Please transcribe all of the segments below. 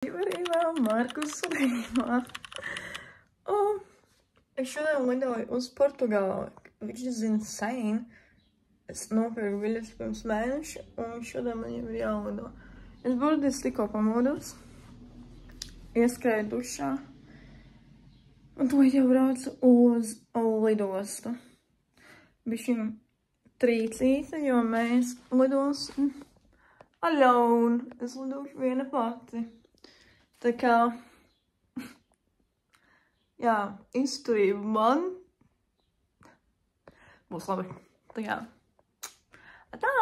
Rīvā, Markus Rīvā. Es šodien lidoju uz Portugāli, which is insane. Es nopirku biļetes pirms mēneša, un šodien man jau ir jālido. Es burtiski tikko pamodos, ieskrēju dušā, un to jau braucu uz lidostu. Bišķiņ trīcīta, jo mēs lidosim alone. Es lidošu viena pati. Tā kā, jā, izturība man būs labi. Tā kā, atā!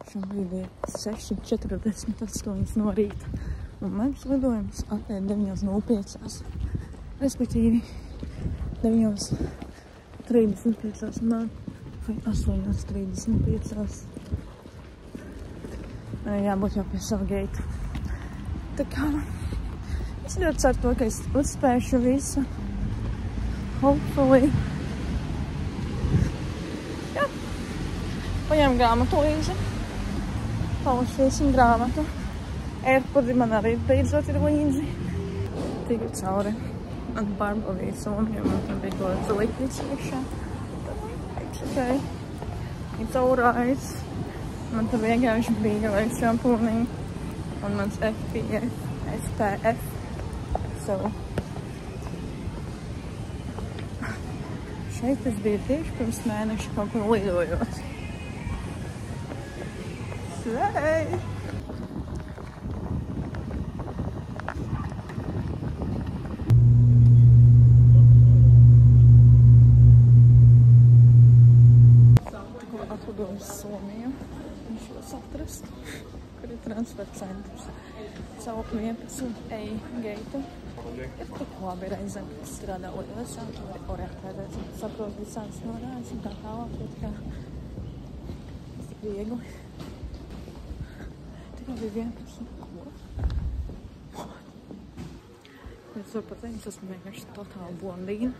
Šobrīd ir 6:48 no rīta, un mans lidojums atliek 9:05. Respektīvi, 9:35 man, vai 8:35. Jābūt jau pie sava geita. Tā kā, es ļoti ceru to, ka es uzspēšu visu. Hopefully. Jā. Paņem grāmatu līdzi. Palasīsim grāmatu. Airpodi man arī beidzot ir līdzi. Tiku cauri. Man barbavīja somu, jo man tam bija gods liknis iekšā. It's okay. It's alright. Man tam vienkārši bija vai šampūnī. Un mans SPF. So. Šeit es biju tieši pirms mēneša kaut kur lidojot. Slay! Tikko atlidoju uz Somiju. Viņš jūs atrast, kur ir transfer centrs. Savu 11A geitu. Ir tik labi reizēm, kad strādā lidostā, tu vari orientēties un saprot visādas norādes un tā tālāk, bet kā tas tik viegli. Tikko bija 11. Ko? Es varu pateikt, es esmu vienkārši totāli blondīna.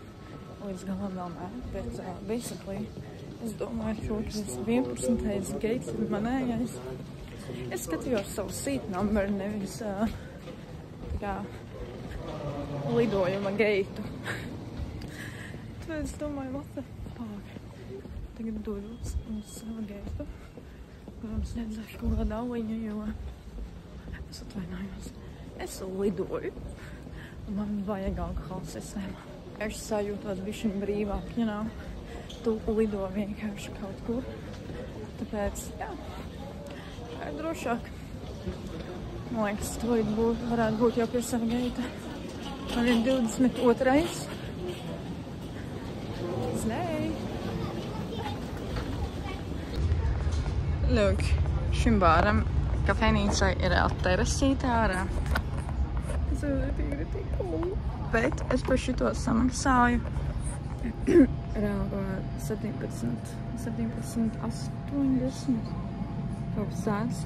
Līdz galam vēl nē, bet basically es domāju, ka šis 11. gates ir manējais. Es skatījos savu seat number, nevis kā lidojuma geitu. Tad es domāju, what the fuck. Tagad dodos uz savu geitu. Protams, redzēšu kaut kādu auliņu, jo es atvainojos. Es lidoju. Un man vajag alkohola sistēmu. Es sajūtos bišķiņ brīvāk, you know. Tu lido vienkārši kaut kur. Tāpēc, jā, tā ir drošāk. Man liekas, to varētu būt jau pie sava geita. Man ir 22. Slay! Lūk, šim bāram kafejnīcai ir terasīte ārā. Tas ir tik cool. Bet es par šito samaksāju reāli 17,80 kaut kas tāds.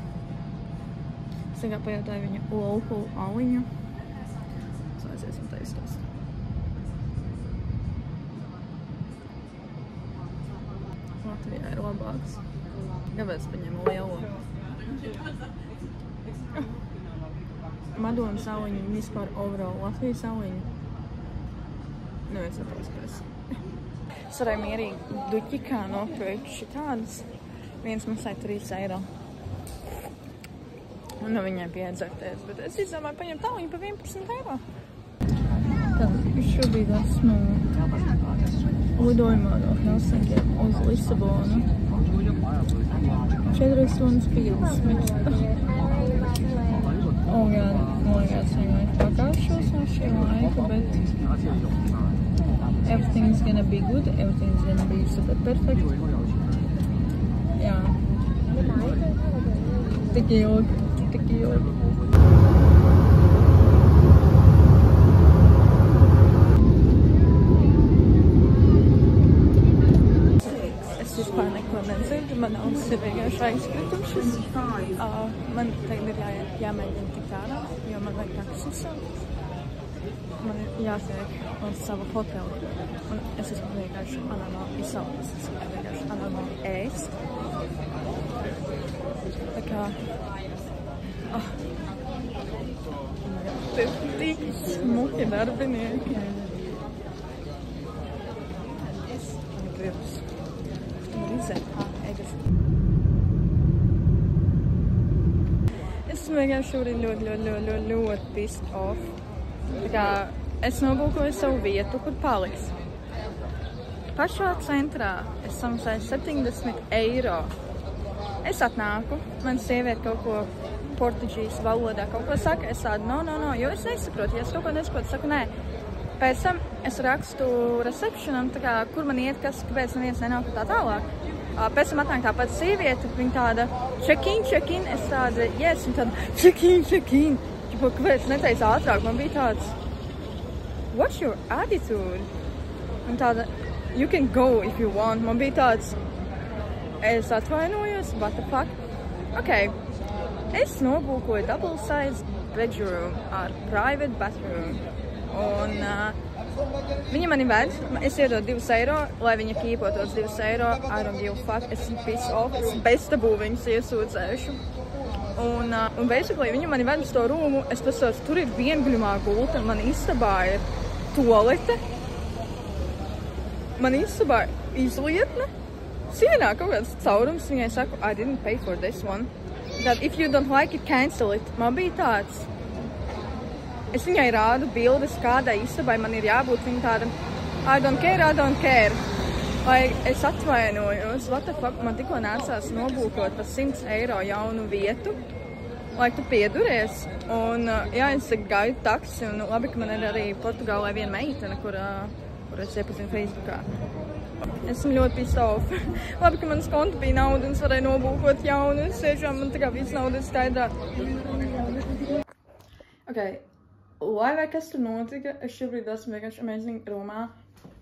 Es tagad pajautāju viņa local aliņu. Es aiziesim taistos. Latvijā ir labāks. Kāpēc paņemu lielo? Madonas aliņu un vispār overall Latvijas aliņu. Neviens nepaspēs. Es varēju mierīgi duķikā nopirkt šitādas. Viens maksāja 3 eiro. Un no viņai piedzerties, bet es izdomāju paņemt aliņu par 11 eiro. Tad, es šobrīd esmu lidojumā no Helsinkiem uz Lisabonu. 4:50. Oh, jā, man liekas, viņai pakāpšos no šī laika, bet everything's gonna be good, everything's gonna be super perfect. Jā. Tik ilgi. Es vispār neko nedzirdu, man ausis ir vienkārši aizkritušas. Man tagad ir jāmēģina tikt ārā, jo man vajag taksi saukt. Man ir jātiek uz savu hotelu. Un es esmu vienkārši anormāli izsalkas. Es esmu vienkārši anormāli ēst. Tā kā ir tik smuki darbinieki. Es vienkārši šobrīd ļoti pissed off. Tā kā es nobūkoju savu vietu, kur paliks. Pašā centrā es samaksāju 70 eiro. Es atnāku, man sieviete kaut ko portuģīšu valodā kaut ko saka, es tādu no, jo es nesaprotu, ja es kaut ko nesaprotu, saku nē. Pēc tam es rakstu receptionam, tā kā, kur man iet, kāpēc neviens nenāk tā tālāk. Pēc tam atnāk tā pati sieviete, viņa tāda check in, es tāda, yes, viņa tāda check in. Kāpēc neteica ātrāk, man bija tāds, what's your attitude? Viņa tāda, you can go if you want, man bija tāds, es atvainojos, what the fuck? Ok, es nobūkoju double size bedroom ar private bathroom. Un viņa mani ved, es iedod 2 eiro, lai viņa kīpotos 2 eiro. I don't give a fuck, es pissed off, es bez tabū viņas iesūdzēšu. Un basically viņa mani ved uz to rūmu, es pasaku, tur ir vienguļumā gulta, man istabā ir toalete, man istabā ir izlietne, sienā kaut kāds caurums, viņai saku, I didn't pay for this one. That if you don't like it, cancel it. Man bija tāds. Es viņai rādu bildes, kādai istabai man ir jābūt. Viņa tāda, I don't care. Lai es atvainojos, what the fuck, man tikko nācās nobūkot par 100 eiro jaunu vietu. Lai tu pieduries. Un jā, es gaidu taksi. Un labi, ka man ir arī Portugālē viena meitene, kur es iepazinu Facebookā. Esmu ļoti pissed off. Labi, ka manas konta bija nauda un es varēju nobūkot jaunu. Es tiešām man tā kā viss nauda skaidrā. Ok, lai vai kas tur notika, es šobrīd esmu vienkārši amazing Romā.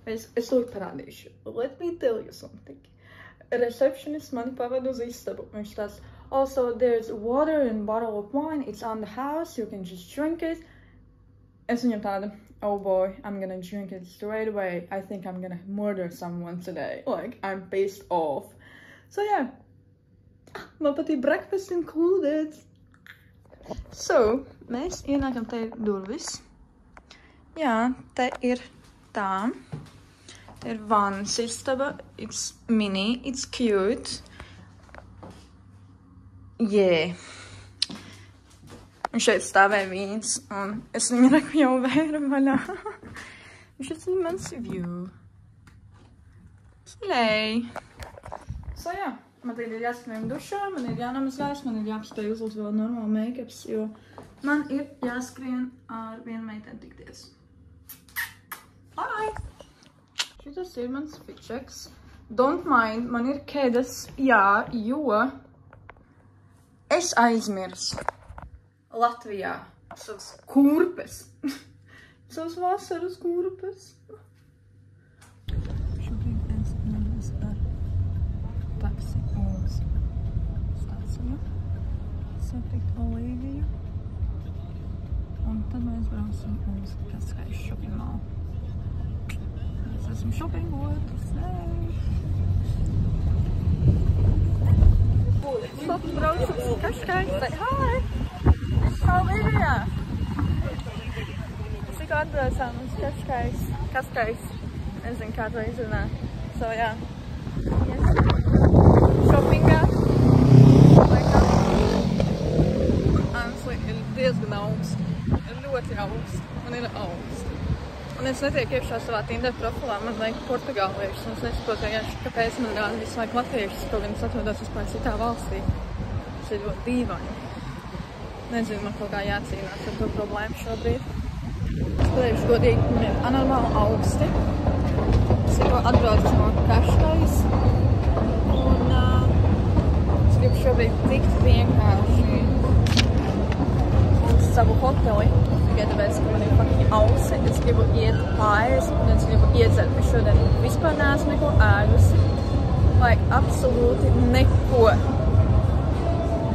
Es to parādīšu. Let me tell you something. Receptionist mani pavada uz istabu. Viņš tās, also there's water and bottle of wine. It's on the house. You can just drink it. Es viņam tāda, oh boy, I'm gonna drink it straight away. I think I'm gonna murder someone today. Like, I'm pissed off. So yeah, man patīk breakfast included. So, mēs ienākam te ir durvis. Jā, te ir tā. Te ir vannas istaba. It's mini, it's cute. Yeah. Un šeit stāvēja vīns, un es viņu reku jau vēru vaļā. Un šeit ir mans view. Slay! So, jā, man tagad ir jāskrien dušā, man ir jānomazgājas, man ir jāpaspēj uzlikt vēl normāli make-ups, jo man ir jāskrien ar vienu meiteni tikties. Bye! Šitas ir mans fitcheks. Don't mind, man ir kēdas, jā, jo es aizmirsu. Latvijā savas kurpes. Savas vasaras kurpes. Šobrīd es nevis ar taksi uz stāciju. Satikt Olīviju. Un tad mēs braucam uz Kaskais shopping mall. Es esmu shoppingot. Stop, braucu uz Kaskais. Say hi! Olivia! Es tikko atbraucām uz Kaskais. Nezinu, kā to izrunā. So, jā. Yes. Shoppingā. Honestly, ir diezgan augsts. Ir ļoti augsts. Man ir augsts. Un es netieku iekšā savā Tinder profilā. Man vajag portugāliešus. Un es nesaprotu, kāpēc man rāda visu laiku latviešus. Kaut gan es atrodos vispār citā valstī. Tas ir ļoti dīvaini. Nezinu, man kaut kā jācīnās ar to problēmu šobrīd. Es pateikšu godīgi, man ir anormāli augsti. Es tikko atbraucu no Kaškais. Un es gribu šobrīd tikt vienkārši uz savu hoteli. Tikai tāpēc, ka man ir fucking ausi. Es gribu iet pāris un es gribu iedzert. Es šodien vispār neesmu neko ēdusi. Like, absolūti neko.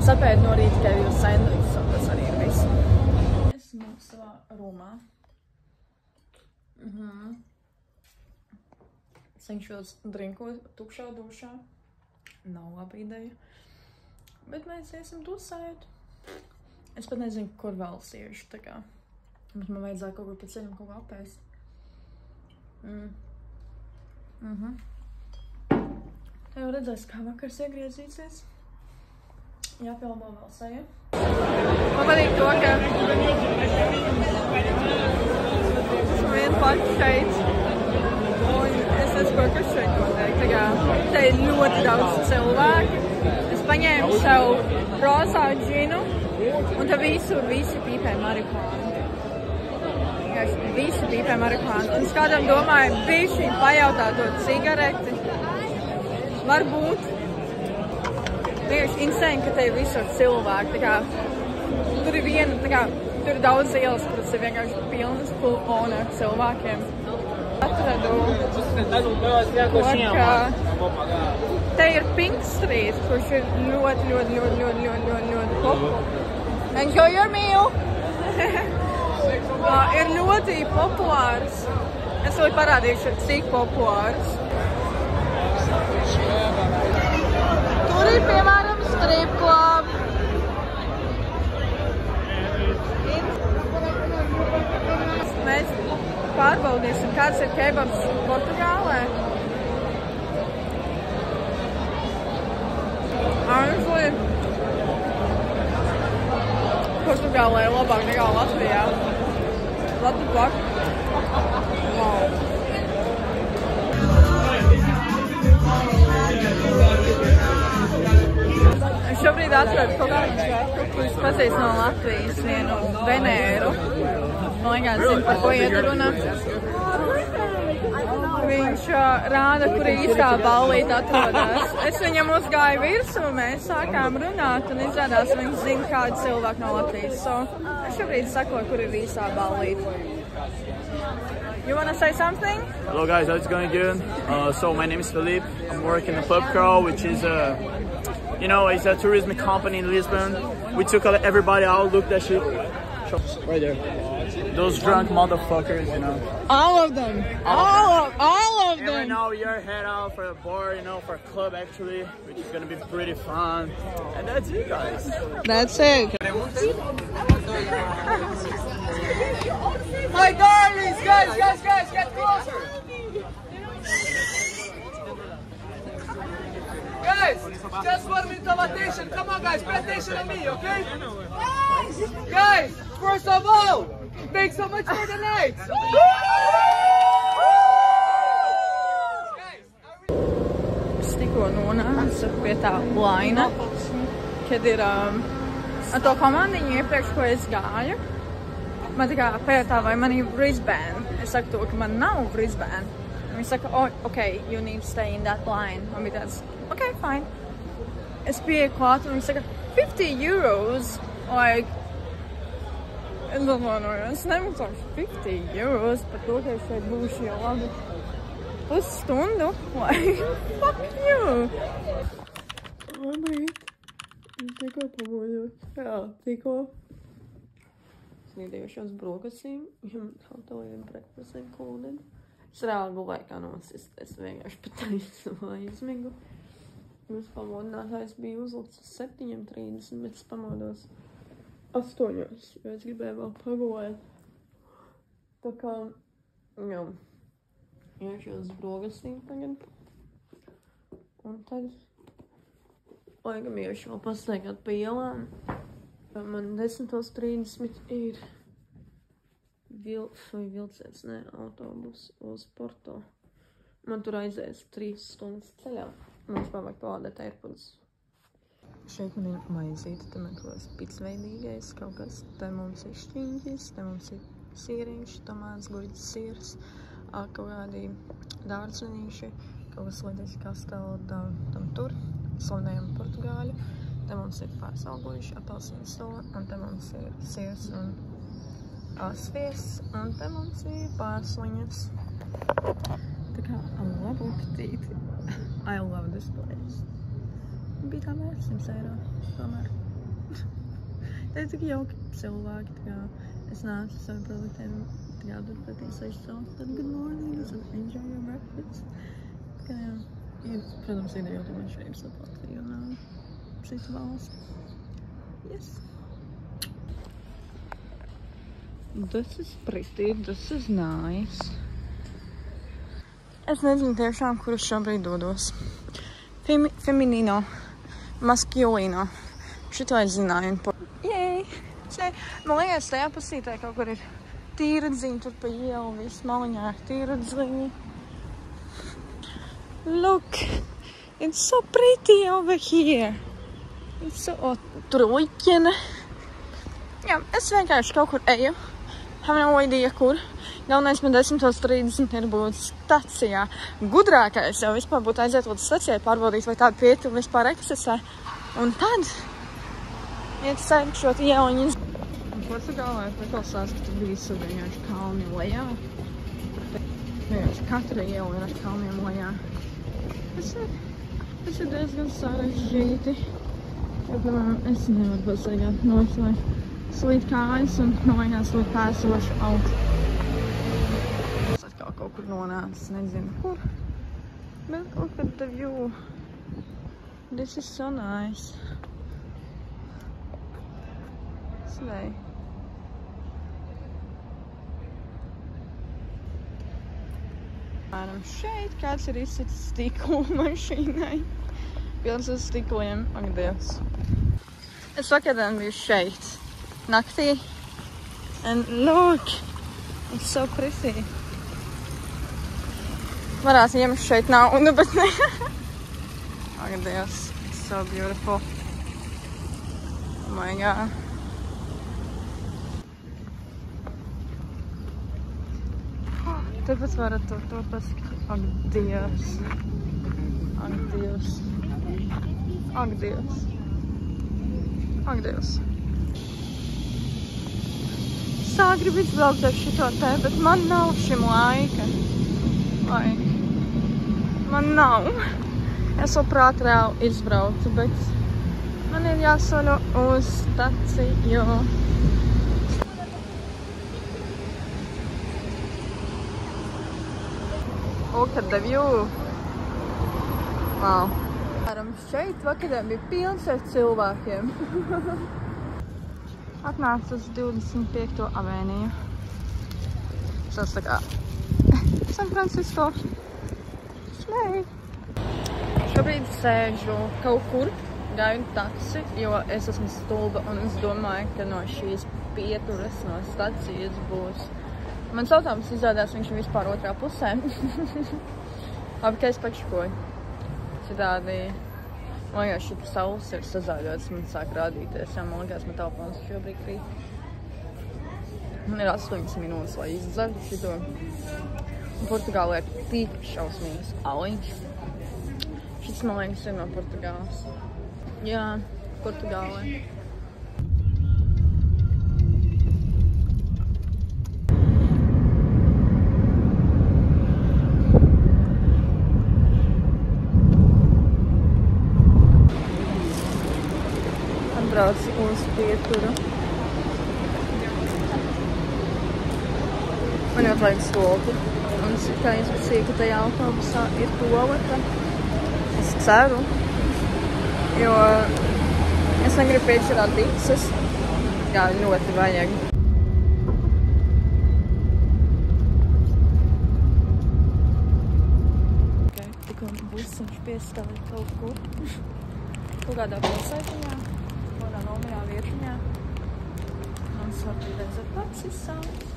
Es apēdu no rīta tikai 2 sandvičus, un tas arī ir viss. Esmu savā rumā. Cenšos drinkot tukšā dušā. Nav laba ideja. Bet mēs iesim dusēt. Es pat nezinu, kur vēl siešu, tā kā. Bet man vajadzēja kaut kur pa ceļam kaut ko apēst. Tā jau redzēs, kā vakars iegriezīsies. Jāpielabo vēl seja. Man patīk to, ka esmu viena pati šeit. Un es nesaprotu, kas šeit notiek. Te ir ļoti daudz cilvēku. Es paņēmu sev rozā džinu, un te visur visi pīpē marihuānu. Visi pīpē marihuānu. Un es kādam domāju, bišķi pajautāt to cigareti. Varbūt. Vienkārši insane, ka te ir visur cilvēki. Tur ir viena, tur ir daudz ielas, kuras ir vienkārši pilnas full-on ar cilvēkiem. Atradu, te ir Pink Street, kurš ir ļoti populārs. Enjoy your meal! Ir ļoti populārs. Es vēl parādīšu, cik populārs. Tur ir, piemēram, strip club. Mēs pārbaudīsim, kāds ir kebabs Portugālē. Honestly, Portugālē ir labāk nekā Latvijā. What the fuck? Wow. Es šobrīd atradu kaut kādu četru, kurš pazīst no Latvijas vienu Venēru. Man liekas, zinu, par ko iet runa. Viņš rāda, kur īstā ballīte atrodas. Es viņam uzgāju virsū, mēs sākām runāt un izrādās, viņš zina kādu cilvēku no Latvijas. So, es šobrīd sakoju, kur ir īstā ballīte. You want to say something? Hello guys, how's it going good? So my name is Felipe. I'm working at Pub Crawl, which is it's a tourism company in Lisbon. We took everybody out, look that shit. Right there. Those drunk motherfuckers, All of them. All of them. And right now we are head out for a bar, for a club actually, which is gonna be pretty fun. And that's it, guys. That's it. My darlings, guys, get closer. Guys, just 1 minute of attention. Come on, guys, pay attention to me, okay? Guys, first of all, thanks so much for the night. Es tikko nonācu pie tā laina, kad ir ar to komandiņu iepriekš, ko es gāju. Man tā kā pētā, vai man ir wristband. Es saku to, ka man nav wristband. Viņi saka, oh, okay, you need to stay in that line. Man bija tāds, okay, fine. Es pieeju klāt un viņi saka, €50. Like, es domāju, es nemaksāšu €50 par to, ka es šeit būšu jau labi pusstundu. Like, fuck you! Labrīt. Tikko pamojos. Jā, tikko. Sniedējušos brokastīm, totally breakfast included. Es reāli gulēju kā nosist, es vienkārši pataisu aizmigu. Jūs pamodinātājs bija uzlikts uz 7:30, bet es pamodos 8, jo es gribēju vēl pagulēt. Tā kā, jā, iešu uz brokastīm tagad. Un tad, laikam iešu vēl pastaigāt pa ielām. Man 10:30 ir vilciens, autobus uz Porto. Man tur aizies 3 stundas ceļā. Mums pavāk pavādēt AirPods. Šeit man ir maizīte, te man kaut kas pitsveidīgais, kaut kas. Te mums ir šķiņķis, te mums ir sīriņš, tomāts, gurķis, sirs, kaut kādi dārzenīši, kaut kas līdzīgs kastelda tam tur, slavenējam portugāļu. Te mums ir pārsalguļši, apelsīnu sula, un te mums ir sirs un sviests, un te mums ir pārsliņas. Tā kā, labu aptīti. I love this place. Bija tā vērts 100 eiro, tomēr. Te ir tik jauki cilvēki, tā kā es nācu savu produktiem, tā kā tur pretī 6 cilvēki, tad good morning, enjoy your breakfast. Tā kā, jā, protams, ideja tomēr šeit saplakti, un citu valstu. Yes. This is pretty, this is nice. Es nezinu tiešām, kur es šobrīd dodos. Feminino, maskulino. Šito es zināju. Jej! Man liekas, tajā pusītē kaut kur ir tīradziņa, tur pa ielu, viss maliņā ir tīradziņa. Look! It's so pretty over here. It's so... tur uikene. Jā, es vienkārši kaut kur eju. Have no idea, kur. Galvenais man 10:30 ir būt stacijā. Gudrākais jau vispār būtu aiziet līdz stacijai, pārbaudīt, vai tāda pietuva vispār eksistē. Un tad iet saikšot ieliņas. Un Portugālē priklausās, ka tur visur vienkārši kalni lejā. Vienkārši katra iela ir ar kalniem lejā. Tas ir diezgan sarežģīti. Jo, piemēram, es nevaru pastaigāt nos vai slīt kājas un novajās slīt pēsošu augstu. Es atkal kaut kur nonācis, nezinu kur. Bet look at the view. This is so nice. Slay. Šeit kāds ir izsitis stiklu mašīnai. Pilns uz stikliem, ak Dievs. Es vakardien biju šeit. Naktī. And look, it's so pretty. Varētu iemest šeit naudu, bet ne. Ak Dievs, it's so beautiful. Oh my God. Tāpēc varat to paskatīt. Ak Dievs. Ak Dievs. Ak Dievs. Ak Dievs. Tā gribu izbraukt ar šito te, bet man nav šim laika. Vai? Man nav. Es labprāt reāli izbrauktu, bet man ir jāsoļo uz staciju. Look at the view. Wow. Šeit vakarā bija pilns ar cilvēkiem. Atnācu uz 25. avēniju. Tas tā kā San Francisco. Slay! Šobrīd sēžu kaut kur, gaidu taksi, jo es esmu stulba un es domāju, ka no šīs pieturas, no stacijas būs. Mans autobus izrādās, viņš ir vispār otrā pusē. Labi, ka es pačkoju. Citādi, man liekas, šita saules ir sazāļotas, man sāk rādīties. Jā, man liekas, man telefons šobrīd krīt. Man ir 8 minūtes, lai izdzertu šito. Portugālē ir tik šausmīgs aliņš. Šis, man liekas, ir no Portugāles. Jā, Portugālē. Brauc uz pieturu. Man jau vajag stolpi. Un kā es pasīju, ka tajā autobusā ir toaleta. Es ceru. Jo es negribu piečurāt bikses. Jā, ļoti vajag. Tikko busiņš piestāja kaut kur. Kaut kādā pilsētiņā. Nomirā viešiņā. Mans vārds ir pats izsauts.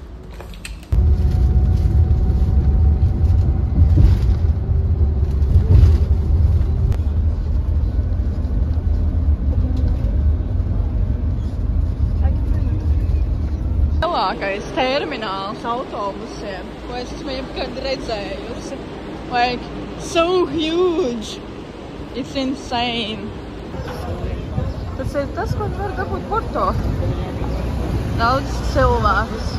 Lielākais termināls autobusiem, ko es esmu jebkad redzējusi. Like, so huge. It's insane. Tas ir tas, ko var dabūt Porto. Daudz cilvēkus.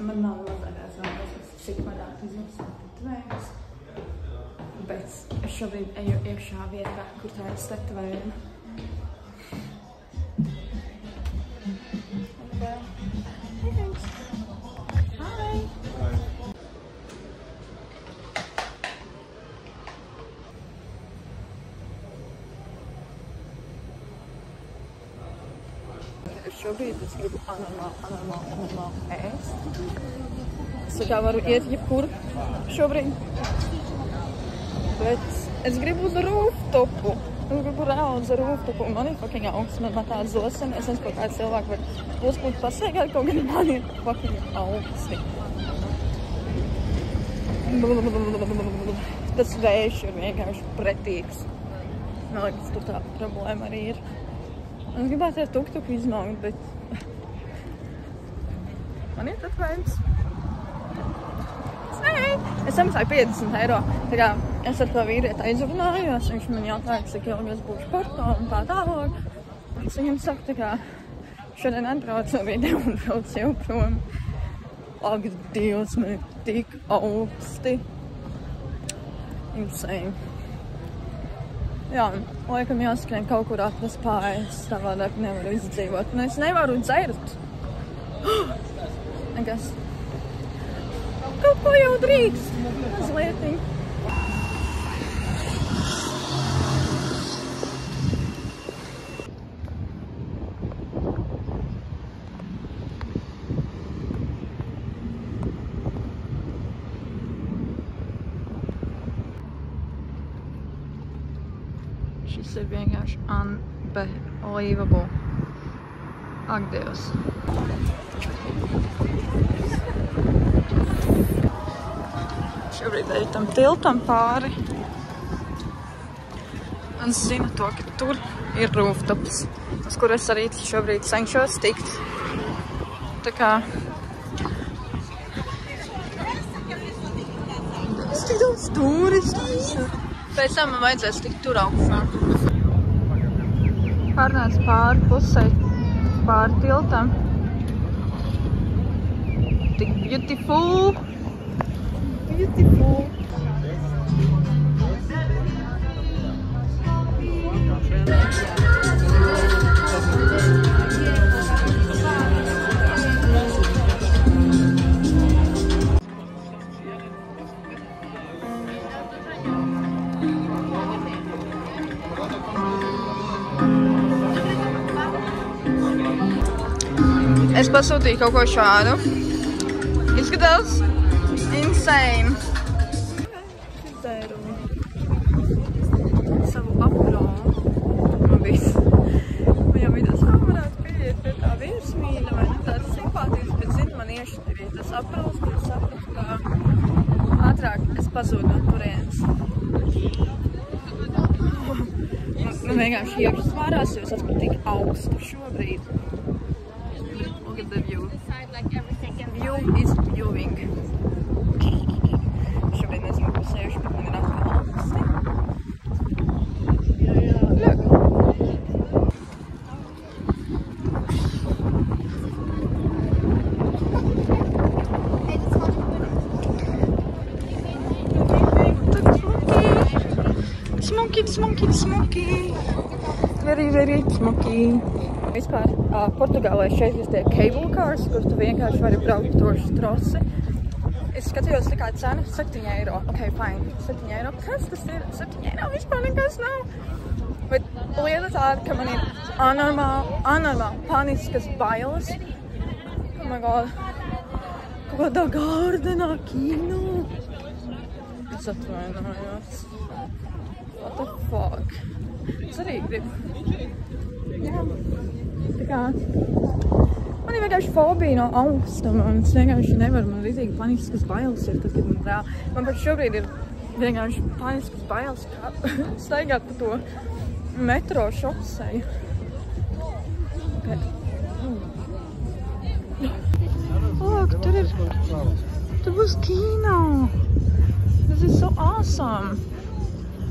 Man nav mazākās vēlas, cik varētu izmaksāt tetvējas. Bet es šobrīd eju iekšā vietā, kur tā ir tetvēja. Šobrīd es gribu anormāli ēst. Es tā kā varu iet jebkur šobrīd. Bet es gribu uz rūftopu. Es gribu reāli uz rūftopu. Man ir fucking augsts, man tāda zosena. Es nezinu, kaut kāds cilvēki var būt pasaigāt, kaut gan man ir fucking augsti. Tas vējš ir vienkārši pretīgs. Man liekas, tur tā problēma arī ir. Es gribētu ar tuk-tuku izmaukt, bet man ir tad vajams. Es samaksāju 50 eiro. Tā kā es ar to vīrieti aizrunājos, viņš man jautāja, cik ilgi es būšu porto un tā tālāk. Es viņam saku, tā kā šodien atbraucu video un brauc jau prom. Ak, Dievs, man ir tik augsti. Insane. Jā, laikam jāskrien kaut kur atrast pārējais, savādāk nevaru izdzīvot. Un es nevaru dzert. Nekas. Kaut ko jau drīkst. Mazlietiņ. Šis ir vienkārši unbelievable. Ak, Dievs. Šobrīd eju tam tiltam pāri. Un es zinu to, ka tur ir rooftops, uz kur es arī šobrīd cenšos tikt. Tā kā... Es tik daudz turistu. Pēc tam man vajadzēs tikt tur augstā. Pārnāc pāri pusē, pāri tiltam. Tik beautiful. Beautiful. Es pasūtīju kaut ko šādu. Izskatās insane. Izdzēru savu apronu. Un viss. Man jau vidās varētu pieiet pie tā virsmīļa vai ne tāds simpātijas, bet zinu, man iešķirīja tas aprols, kur es sapratu, ka ātrāk es pazūdu no turienes. Man vienkārši iekšas vārās, jo es esmu tik augstu šobrīd. Look at the view. View is viewing. Šobrīd nezinu, ko sēžu, bet man ir atkal augsti. Look. Smoky. Very smoky. Vispār Portugālē šeit ir tie cable cars, kur tu vienkārši vari braukt toši trosi. Es skatījos tā kā cena 7 eiro. Ok, fine. 7 eiro. Kas tas ir? 7 eiro vispār nekas nav. Bet lieta tāda, ka man ir anormāli paniskas bailes. Oh my god. Kaut kādā gardenā kino. Es atvainojos. What the fuck? Es arī gribu. Jā. Tā kā man ir vienkārši fobija no augstuma un es vienkārši nevaru, man ritīgi paniskas bailes ir, tad, kad man reāli. Man pat šobrīd ir vienkārši paniskas bailes staigāt pa to metro šoseju. Look, tur būs kino. This is so awesome.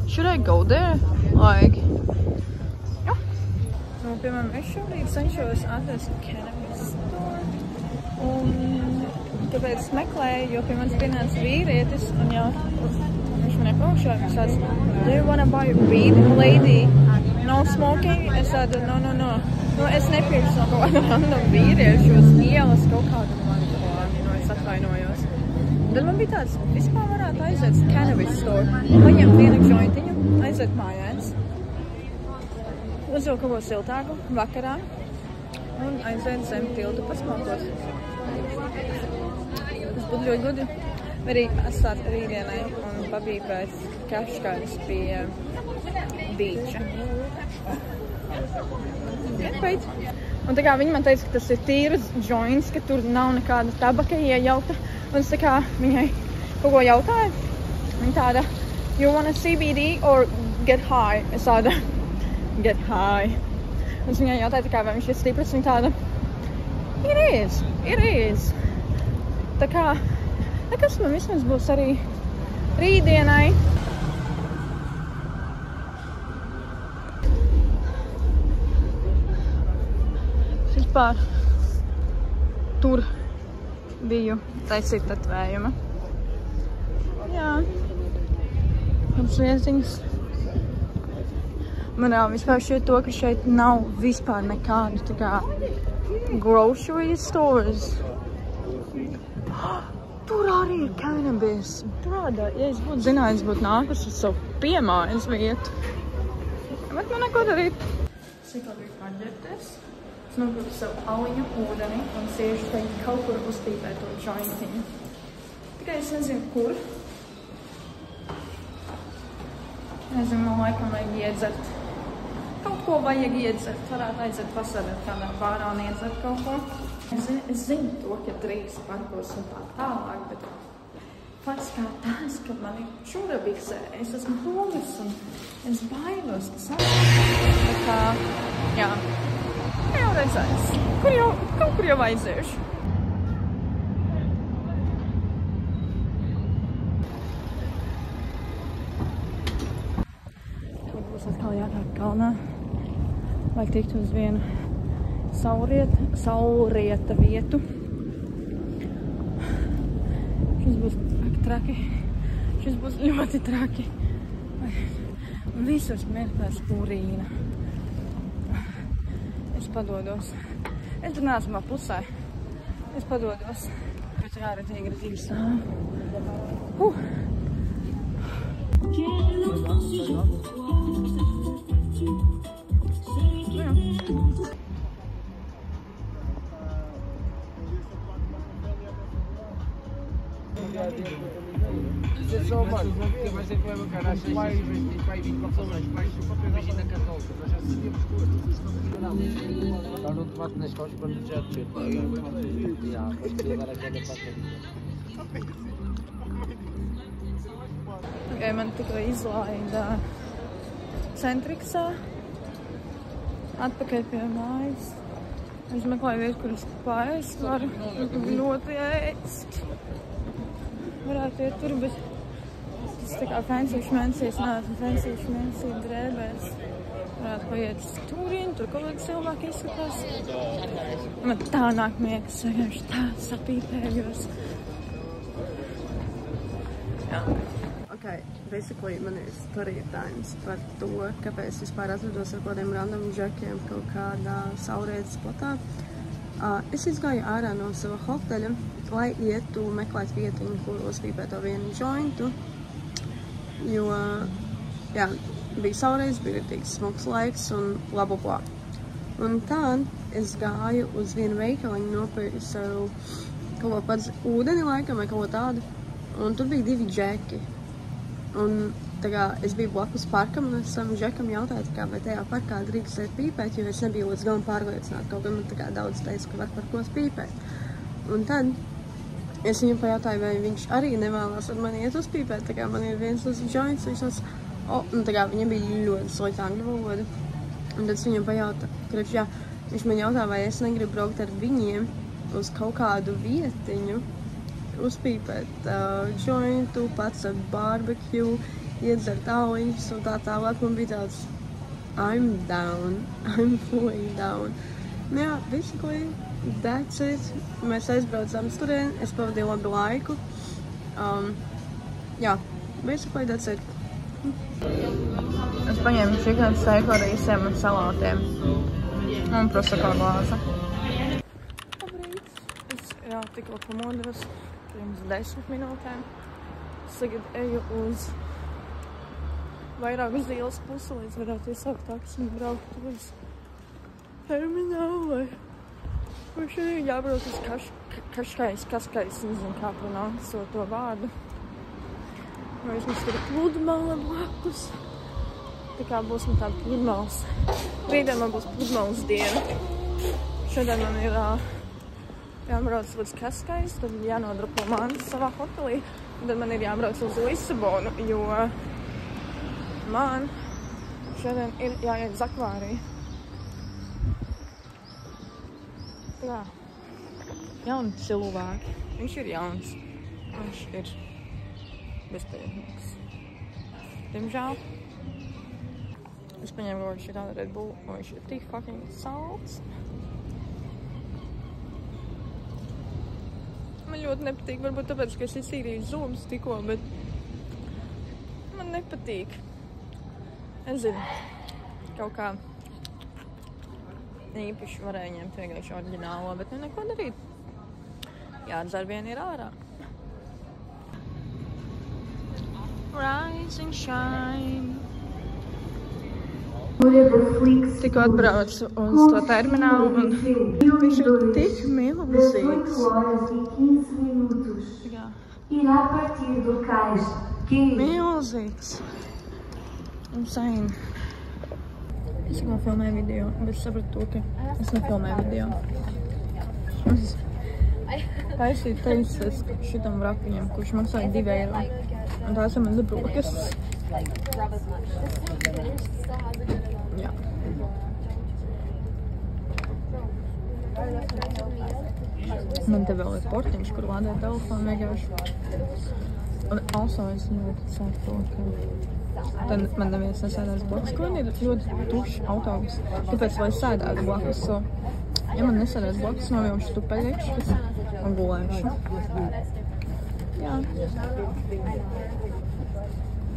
Should I go there? Like, piemēram, es šobrīd cenšos atrast cannabis store, un tāpēc meklēju, jo pie manis pienāca vīrietis, un jau viņš man iepraukšāja, viņš tāds, do you wanna buy weed, lady? No smoking? Es tādu, no. Nu, es nepirkšu no kaut kāda random vīriešu uz ielas kaut kādu manipulāni, es atvainojos. Tad man bija tāds, vispār varētu aiziet cannabis store, paņemt vienu jointiņu, aiziet mājās. Uzvilku kaut ko siltāku vakarā. un aiziet zem tiltu pasmalkos. Tas būtu ļoti gudi. Arī atstāt rītdienai un pabīpēt Kaškais pie beacha. Great. Un tā kā viņi man teica, ka tas ir tīras joints, ka tur nav nekāda tabaka iejaukta. Un es tā kā viņai kaut ko jautāju. Viņa tāda, you wanna CBD or get high? Es tāda, get high. Un es viņai jautāju, tā kā, vai viņš ir stiprs. Viņa tāda, it is. Tā kā, nekas man vismaz būs arī rītdienai. Vispār tur biju taisīt tatvējuma. Jā. Mums vieziņas. Manā vispār šeit to, ka šeit nav vispār nekādu tā kā grocery stores. Tur arī ir cannabis. Prādā, ja es būtu zinājis, būtu nākus uz savu piemājas vietu. Bet man neko darīt. Cik labi paģerties. Es nopirku savu aliņu ūdeni un siešu teikt kaut kur uzpīpēt to jointiņu. Tikai es nezinu, kur. Nezinu, man laikam vajag iedzert. Kaut ko vajag iedzert. Varētu aiziet pasarēt kādā bārā un iedzert kaut ko. Es zinu to, ka drīz parkos un tā tālāk, bet fakts kā tas, ka man ir čurabiksē, es esmu holis un es bailos. Tā kā, jā, jau redzēs. Kaut kur jau aiziešu. Tur būs atkal jākāp kalnā, lai tiktu uz vienu saulrieta vietu. Šis būs traki. Šis būs ļoti traki. Visur smērklēs urīna. Es padodos. Es tur neesmu pusē. Es padodos. Pēc ārredzīgi stāv. Você só vai ser com a cara, vai vir com a pessoa, vai vir na catolca, nós já sabíamos que não tomaste nas costas para nos já descer, já, depois de levar a queda para Tikai man tikko izlaida Centriksā, atpakaļ pie mājas. Es meklēju vietu, kur es paēst varu ļoti ēst. Varētu iet tur, bet tas tā kā fancy šmensī, es neesmu fancy šmensī drēbēs. Varētu paiet uz turieni, tur kaut kāds cilvēki izskatās. Man tā nāk miegs, vienkārši tā sapīpējos. Jā. Okay, basically man ir story times par to, kāpēc vispār atrados ar kādiem random džekiem kaut kādā saulrietas platā. Es izgāju ārā no sava hoteļa, lai ietu meklēt vietiņu, kur uzpīpēt to vienu jointu, jo, jā, bija saulrietas, bija tik smuks laiks un blablabla. Un tad es gāju uz vienu veikaliņu, nopirku savu kaut ko pats ūdeni laikam vai kaut ko tādu, un tur bija 2 džeki. Un tā kā es biju blakus parkam, un es savam džekam jautāju, tā kā, vai tajā parkā drīkstēt pīpēt, jo es nebiju līdz galam pārliecināta, kaut gan man tā kā daudz teica, ka var parkos pīpēt. Un tad es viņam pajautāju, vai viņš arī nevēlās ar mani iet uz pīpēt, tā kā man ir viens uz joints, viņš tāds, un tā kā viņam bija ļoti slikta angļu valoda. Un tad es viņam pajautāju, jā, viņš man jautā, vai es negribu braukt ar viņiem uz kaut kādu vietiņu, uzpīpēt jointu, pats ar barbecue, iedzert auliņus un tā tālāk. Man bija tāds, I'm down, I'm fully down. Jā, basically, that's it. Mēs aizbraucām turien, es pavadīju labu laiku. Jā, basically, that's it. Es paņēmu chicken steak ar īsiem un salātiem. Un prosecco glāzi. Labrīt. Es tikko pamodos. Pirms 10 minūtēm. Tagad eju uz vairāk uz ielas pusi, līdz varētu iesaukt taksi un braukt uz terminālu vai Un šodien jābrauc uz Kaskais, nezinu kā prononcēt to vārdu. Mēs mums tur pludmale blakus. Tā kā būs man tāda pludmales. Rītdien man būs pludmales diena. Šodien man ir jābrauc līdz Kaskais, tad jānodrupo manis savā hotelī. Un tad man ir jābrauc uz Lisabonu, jo man šodien ir jāiet uz akvāriju. Tā kā jauni cilvēki. Viņš ir jauns. Viņš ir bezpajumīgs. Diemžēl. Es paņēmu kaut šī tāda Red Bull, un viņš ir tik fucking salds. Man ļoti nepatīk, varbūt tāpēc, ka es iztīrīju zobus tikko, bet man nepatīk. Es zinu, kaut kā īpaši varēja ņemt vienkārši oriģinālo, bet nu neko darīt. Jādzer vien ir ārā. Rise and shine. Tikko atbraucu uz to terminālu un viņš ir tik milzīgs. Milzīgs. Insane. Es tikko filmēju video, bet sapratu to, ka es nefilmēju video. Es taisīju teises šitam vrapiņam, kurš maksāja 2 eiro. Un tās ir man brokastis. Jā. Man te vēl ir portiņš, kur lādē telefonu vienkārši. Un also es ļoti ceru to, ka tad man neviens nesēdās blakus. Ko man ir ļoti tušs autobus, tāpēc lai sēdētu blakus. So, ja man nesēdās blakus, novilšu tupeļiekšas un gulēšu. Jā.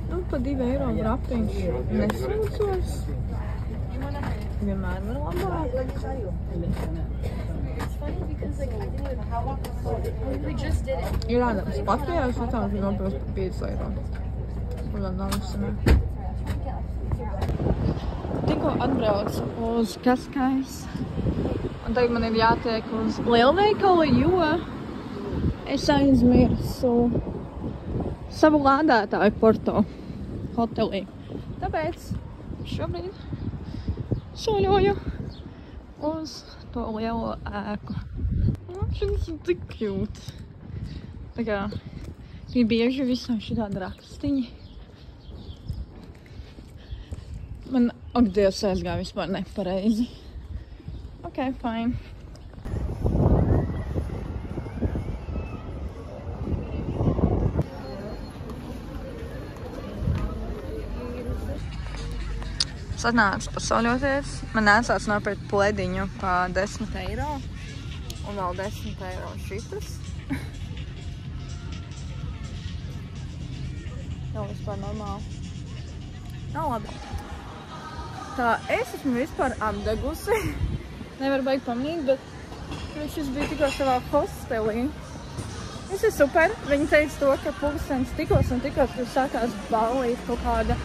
Nu, pa 2 eiro vrapiņš nesūdzos. Vienmēr var labāk. Ir ādams Latvijās, atām ir nopilst pa 5 eiro. Un vēl nav uzsanē. Tikko atbraucu uz Kaskais. Un tagad man ir jātiek uz lielveikalu, jo es aizmirsu savu lādētāju Porto hotelī. Tāpēc šobrīd soļoju uz to lielo ēku. Šis ir tik cute. Tā kā ir bieži visā šitādi rakstiņi. Man, ak, Dievs, aizgāja vispār nepareizi. Ok, fine. Es atnācu pasoļoties. Man nācās nopirkt plediņu pa 10 eiro. Un vēl 10 eiro šitas. Nav vispār normāli. Nav labi. Tā, es esmu vispār apdegusi. Nevaru baigi pamanīt, bet šis bija tikko savā hostelī. Viss ir super. Viņi teica to, ka pulkstenis tikos un tikos, kad sākās ballīt kaut kāda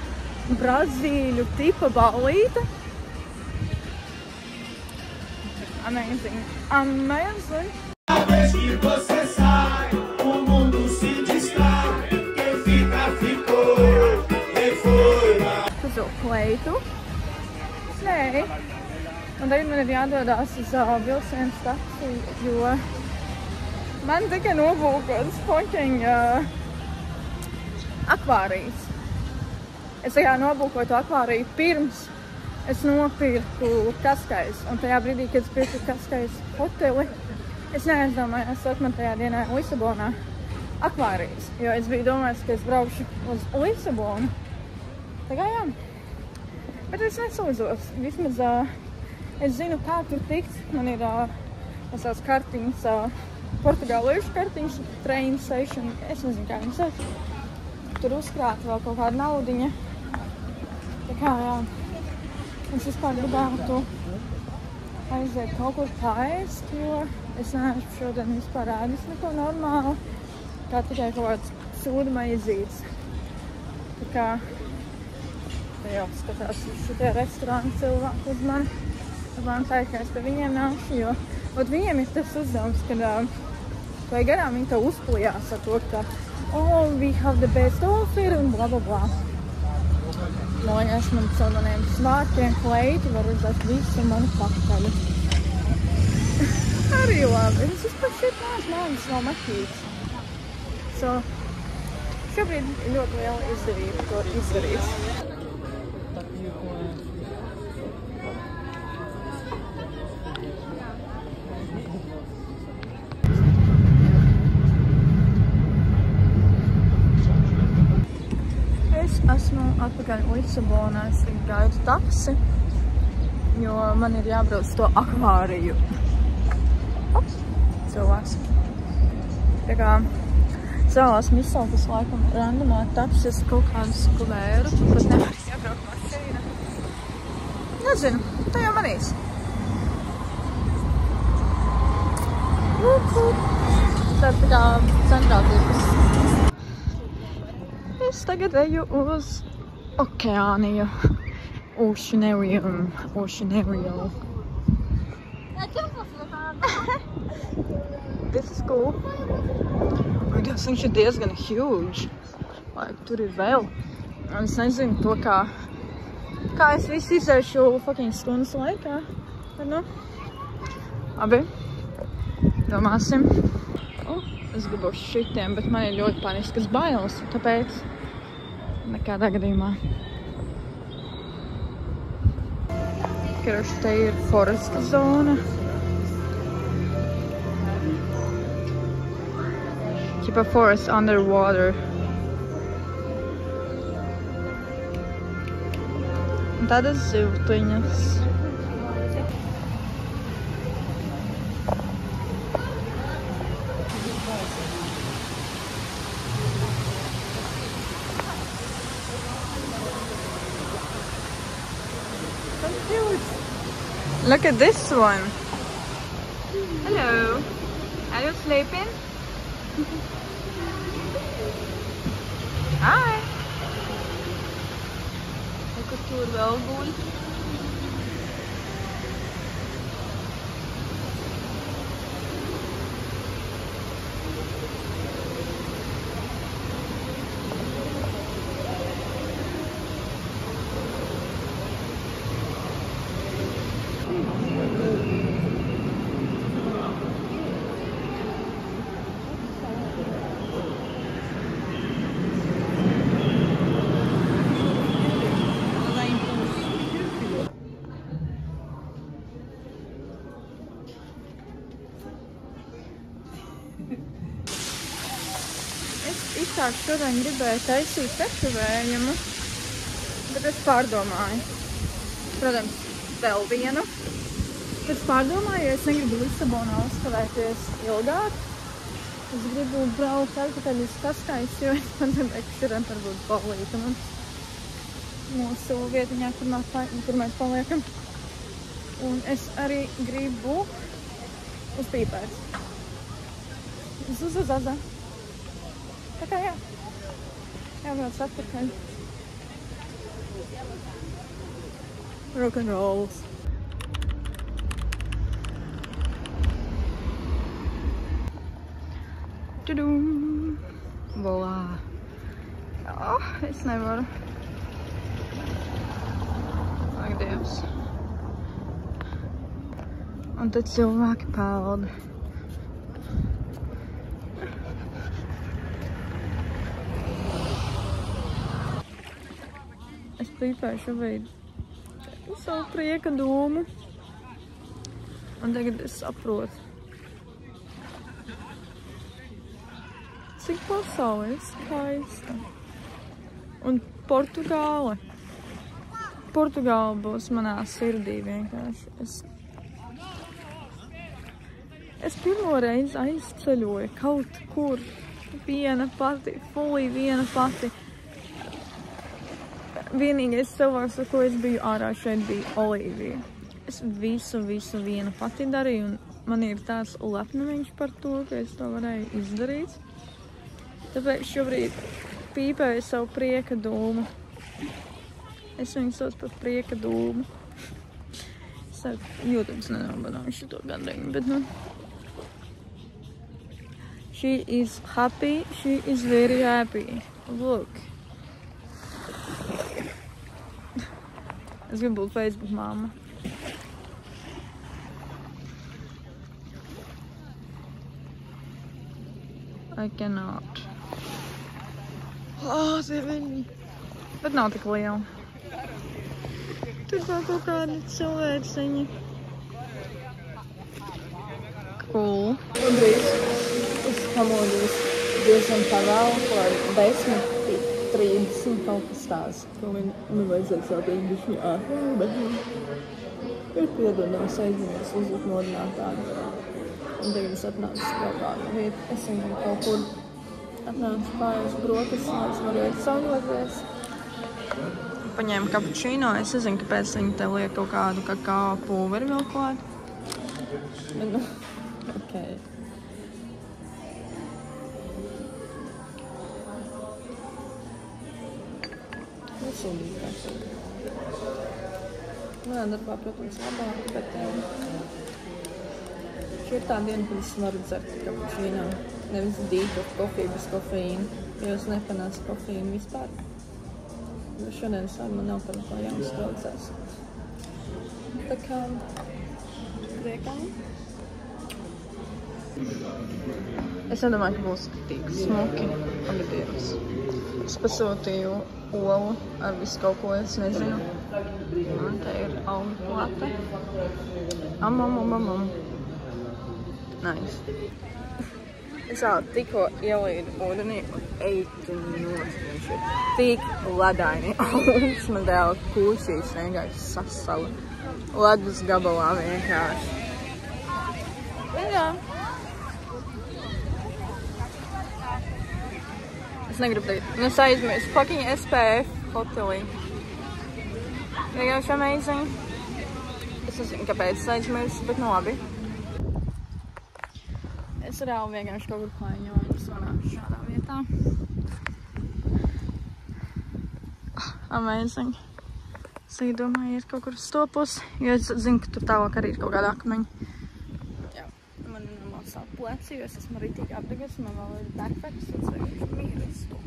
Brazīļu tipa ballīte. Amazing. Amazing. Uz kleitu. Nē. Un tagad man ir jādodās uz vilcienu staciju, jo man tikai nobūkots fucking akvārijas. Es tikai nobūkoju to akvāriju pirms es nopirku Kaskais. Un tajā brīdī, kad es pirku Kaskais hoteli, es neaizdomājos, ka man tajā dienā Lisabonā akvārijas. Jo es biju domājis, ka es braukšu uz Lisabonu. Tā kā jā. Bet es nesūdzos. Vismaz es zinu, kā tur tikt. Man ir tās kartiņas, portugāliešu kartiņas, train station. Es nezinu, kā viņas sauc. Tur uzkrāt vēl kaut kāda naudiņa. Tā kā jā. Es vispār gribētu aiziet kaut kur paēst, jo es neesmu šodien vispār ēdis neko normāli. Kā tikai kaut kāds sūda maizītes. Tā kā jau skatās šitie restorāni cilvēki uz mani. Man saikās pie viņiem nāšu, jo viņiem ir tas uzdevums, kad vai garām viņi tev uzplijās ar to, ka we have the best offer un bla bla bla. Lai esmu caur maniem svārkiem kleiti, var redzēt visu manu pakaļu. Arī labi. Es vispār šeit mājas nav maķīts. So, šobrīd ļoti liela izdevība to izdarīt. Esmu atpakaļ Lisabonā, es gaidu taksi, jo man ir jābrauc to akvāriju. Cilvēks. Tā kā savās misaukas laikam randomā taksis kaut kādus kvēru, pat nevar iebraukt mašīna. Nezinu, tā jau manīs. Tā kā centrāltīpas. Es tagad eju uz okeāniju. Oceanarium. This is cool. Tas viņš ir diezgan huge. Like, tur ir vēl. Un es nezinu to, kā es visu izēšu fucking stundas laikā. Vai nu? Abi. Domāsim. Es gribu šitiem, bet man ir ļoti paniskas bailes, tāpēc nekādā gadījumā. Karoši, te ir foresta zona. Keep a forest underwater. Un tādas zivtiņas. Look at this one. Hello. Are you sleeping? Hi. Look at tur vēl guļ. Izsāk šodien gribēju taisīt tetovējumu, bet es pārdomāju. Protams, vēl vienu. Bet es pārdomāju, jo es negribu Lisabonā uzkavēties ilgāk. Es gribu braukt atpakaļ uz Kaskais, jo es padomāju, ka šodien varbūt palīta mums mūsu vietiņā, kur mēs paliekam. Un es arī gribu uz Pīpērs. Uz Zaza. Tā kā jā. Jābrauc atpakaļ. Rock'n'rolls. Tudum. Volā. Oh, es nevaru. Ak, Dievs. Un tad cilvēki peld. Es Pīpēju šobrīd savu prieka dūmu. Un tagad es saprotu, cik pasaule ir skaista. Un Portugāle. Portugāle būs manā sirdī vienkārši. Es pirmo reizi aizceļoju kaut kur viena pati, fully viena pati. Vienīgais cilvēks, ar ko es biju ārā šeit, bija Olivija. Es visu viena pati darīju, un man ir tāds lepnumiņš par to, ka es to varēju izdarīt. Tāpēc šobrīd pīpēju savu prieka dūmu. Es viņu saucu par prieka dūmu. Es ceru, YouTube nenobadām šito gandrību, bet nu. She is happy, she is very happy. Look. Es gribu būt Facebook mamma. I cannot. Dieviņi. Bet nav tik liela. Tur vēl kaut kādi cilvēciņi. Cool. Labrīt. Es pamodos diezgan pavēlu, par 10:30 kaut kas tās, ko man vajadzētu sāpēt bišķi ātrāk, bet ir piedodams aizņemies uzlikt modinātāju. Un tagad es atnācu kaut kādu vietu. Es viņam kaut kur atnācu pārējus brokas, lai es varētu saņoties. Paņēmu kapučīno. Es nezinu, kāpēc viņi te liek kaut kādu kakao pulveri vēl klāt. Bet, nu, okei. Nesūdīgāks. Manā darbā, protams, labāk, bet šī ir tā diena, kad es varu dzert kapučīno. Nevis dītot kofiju bez kofeīna, jo es nepanācu kofeīnu vispār. Šodien es varu, man nav par neko jāuztraucās. Tā kā priekām. Es nedomāju, ka būs tik smuki abi divas. Es pasūtīju olu ar visu kaut ko, es nezinu. Un te ir auga plate. Nice. Es vēl tikko ielīdu ūdenī un eitu nost. Viņš ir tik ledaini. Augsts man dēla kūšīs vienkārši sasala. Ledus gabalā vienkārši. Jā. Es negribu teikt. Es aizmirstu fucking SPF hotelī. Vienkārši amazing. Es nezinu, kāpēc es aizmirstu, bet nu labi. Es reāli vienkārši kaut kur klaiņoju, es nonāku šādā vietā. Amazing. Es domāju, iet kaut kur uz to pusi, jo es zinu, ka tur tālāk arī ir kaut kāda akmeņa. Jā, man ir normāli sāp pleci, jo es esmu ritīgi apdegusi, man vēl ir backpacks, un es vienkārši mīru uz to.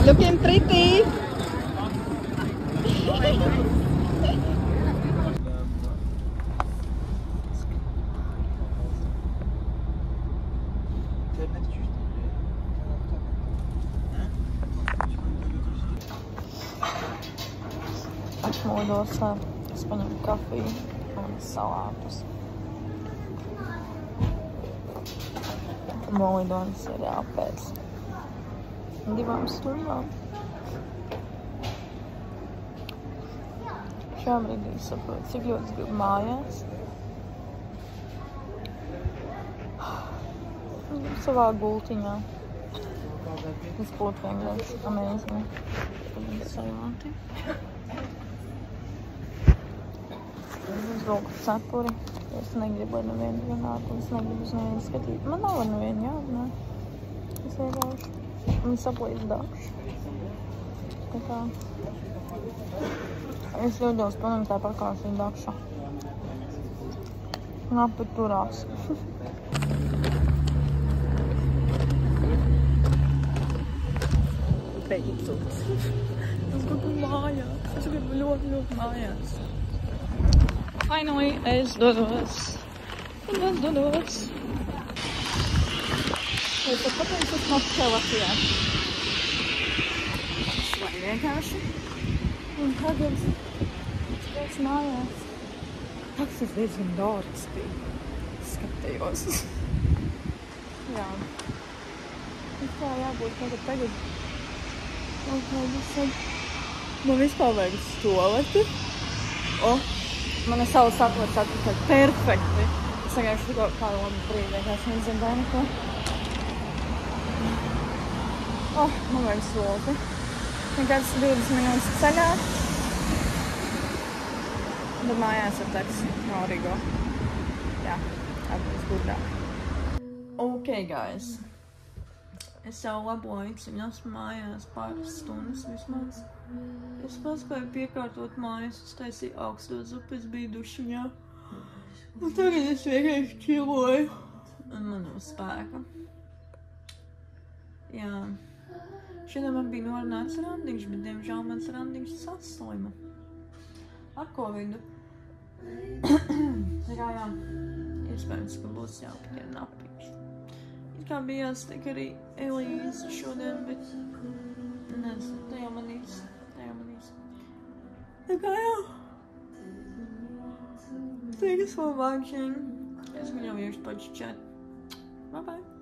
Looking pretty. Atmodos, es paņemu kafiju un salātus. Molidonis ir jāpēc 2 stundām. Šobrīd es saprotu, cik ļoti gribu mājās. Savā gultiņā. Tas būtu vienkārši amazing. Salāti. Uzvilku cepuri. Es negribu ar nevienu runāt, un es negribu uz nevienu skatīt. Man nav ar nevienu jārunā. Es vienkārši viņi saplīst dakšu. Tā kā es ļaudos pilnīgi tā parkāršīt dakša. Labi turās. Beidzot. Es gribu mājās. Es gribu ļoti mājās. Finally, es dodos. Es dodos. Es pateicu, es nokļuvu Latvijā. Vai vienkārši. Un tagad es mājās. Taksis diezgan dārgs bija. Skatījos. Jā. Es kā jābūt tagad. Man vispār vajag uz toleti. Man ir savs atlets atpakaļ perfekti. Es vienkārši tikko kādu labu brīdi vienkārši nedzirdēju neko. Man vajag sloti. Vienkārši 20 minūtes ceļā. Tad mājās ar taksi no Rigo. Jā, atpakaļ gudrāk. Ok, guys. Es jau laboju, cik esmu mājās pāris stundas vismaz. Es paspēju piekārtot mājas, uztaisīju augsto zupu, es biju dušiņā. Un tagad es vienkārši čiloju. Un man nav spēka. Jā. Šodien man bija norunāts randiņš, bet diemžēl mans randiņš saslima. Ar covidu. Tā kā jā, iespējams, ka būs jāpaķer napiņš. Kā bija jāstiek arī Elīze šodien, bet nezinu, tajā manīs. Tā kā jā. Thanks for watching. Es viņam iešu paču chat. Bye bye.